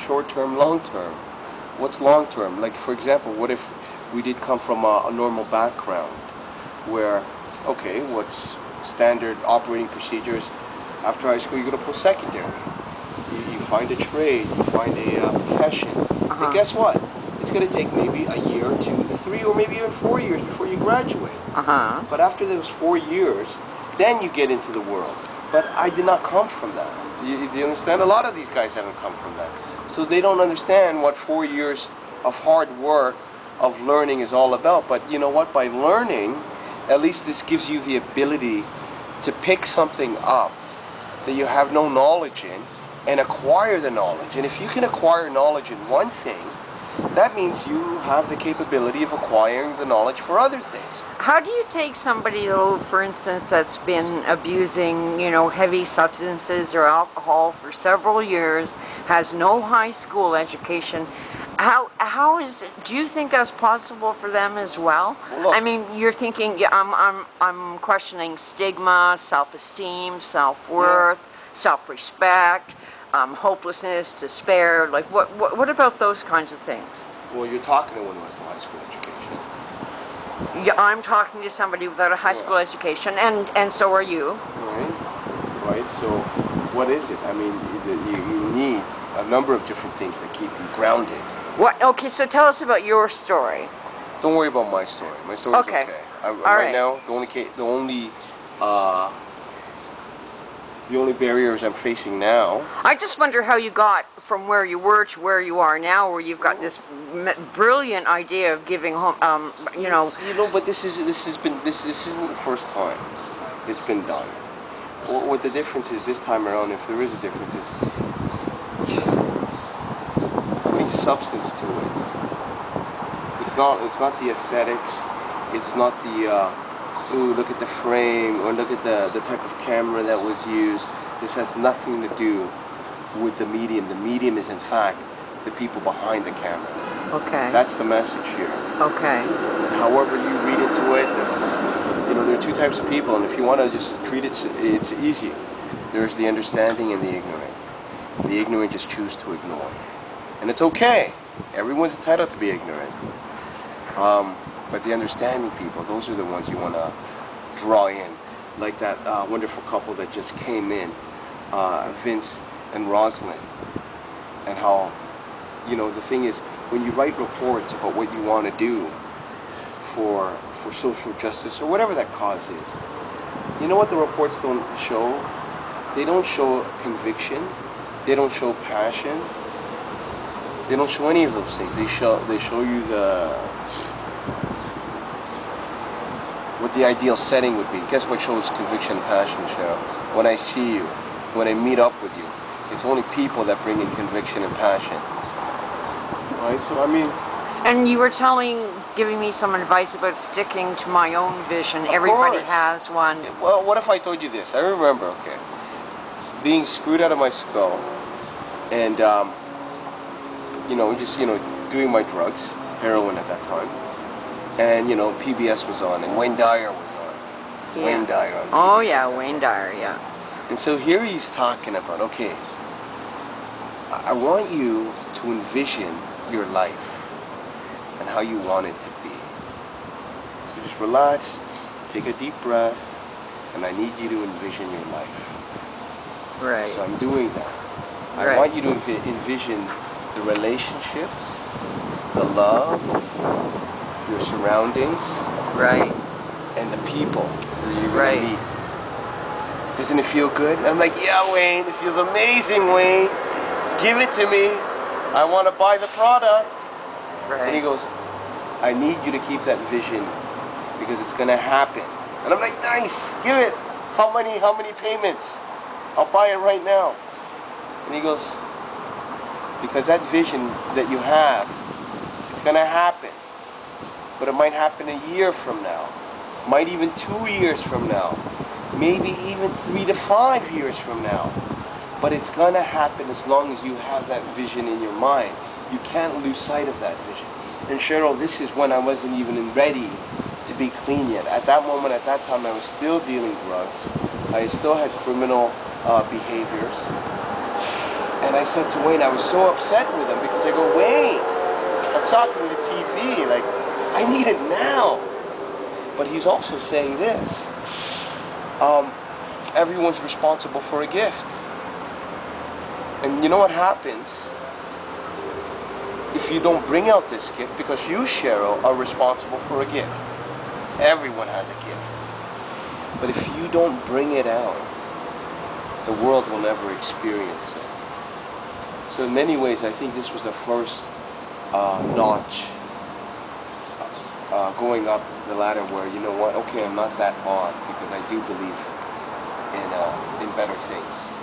short-term, long-term. What's long-term? Like, for example, what if we did come from a normal background where, okay, what's standard operating procedures? After high school, you go to post-secondary. You find a trade, you find a profession. And guess what? It's going to take maybe a year, 2, 3, or maybe even 4 years before you graduate. But after those 4 years, then you get into the world. But I did not come from that. Do you understand? A lot of these guys haven't come from that. So they don't understand what 4 years of hard work, of learning is all about. But you know what? By learning, at least this gives you the ability to pick something up that you have no knowledge in and acquire the knowledge. And if you can acquire knowledge in one thing, that means you have the capability of acquiring the knowledge for other things. How do you take somebody, though, for instance, that's been abusing, you know, heavy substances or alcohol for several years, has no high school education? How is it, do you think that's possible for them as well? Look, I mean, you're thinking, yeah, I'm questioning stigma, self-esteem, self-worth, self-respect, hopelessness, despair. Like, what about those kinds of things? Well, you're talking to one who has no high school education. Yeah, I'm talking to somebody without a high school education, and so are you. Right. So, what is it? I mean, you need a number of different things that keep you grounded. What? Okay, so tell us about your story. Don't worry about my story. My story's okay. Right now, the only barriers I'm facing now. I just wonder how you got from where you were to where you are now, where you've got this brilliant idea of giving home. You know. But this isn't the first time it's been done. What the difference is this time around, if there is a difference, is putting substance to it. It's not the aesthetics. It's not the ooh, look at the frame, or look at the type of camera that was used. This has nothing to do with the medium. The medium is, in fact, the people behind the camera. Okay. That's the message here. Okay. However you read into it, there are two types of people, and if you want to just treat it, it's easy. There's the understanding and the ignorant. The ignorant just choose to ignore. And it's okay. Everyone's entitled to be ignorant. But the understanding people, those are the ones you want to draw in. Like that wonderful couple that just came in, Vince and Rosalind. And how, the thing is, when you write reports about what you want to do for social justice or whatever that cause is, you know what the reports don't show? They don't show conviction. They don't show passion. They don't show any of those things. They show you what the ideal setting would be. Guess what shows conviction and passion, Cheryl? When I see you, when I meet up with you, it's only people that bring in conviction and passion. Right? So, I mean... And you were giving me some advice about sticking to my own vision. Everybody has one. Well, what if I told you this? I remember, being screwed out of my skull and, doing my drugs, heroin at that time. And, PBS was on, and Wayne Dyer was on. Yeah. Wayne Dyer on PBS. Oh, yeah, Wayne Dyer, yeah. And so here he's talking about, okay, I want you to envision your life and how you want it to be. So just relax, take a deep breath, and I need you to envision your life. Right. So I'm doing that. I want you to envision the relationships, the love, your surroundings, right, and the people that you're going to meet. Doesn't it feel good? And I'm like, yeah, Wayne, it feels amazing, Wayne. Give it to me. I want to buy the product. Right. And he goes, I need you to keep that vision because it's going to happen. And I'm like, nice, give it. How many payments? I'll buy it right now. And he goes, because that vision that you have, it's going to happen. But it might happen a year from now. Might even 2 years from now. Maybe even 3 to 5 years from now. But it's going to happen as long as you have that vision in your mind. You can't lose sight of that vision. And Cheryl, this is when I wasn't even ready to be clean yet. At that moment, at that time, I was still dealing drugs. I still had criminal behaviors. And I said to Wayne, I was so upset with him because I go, Wayne, I'm talking to the TV, like, I need it now. But he's also saying this, everyone's responsible for a gift. And you know what happens if you don't bring out this gift? Because you, Cheryl, are responsible for a gift. Everyone has a gift. But if you don't bring it out, the world will never experience it. So in many ways, I think this was the first notch going up the ladder where, you know what, okay, I'm not that odd because I do believe in better things.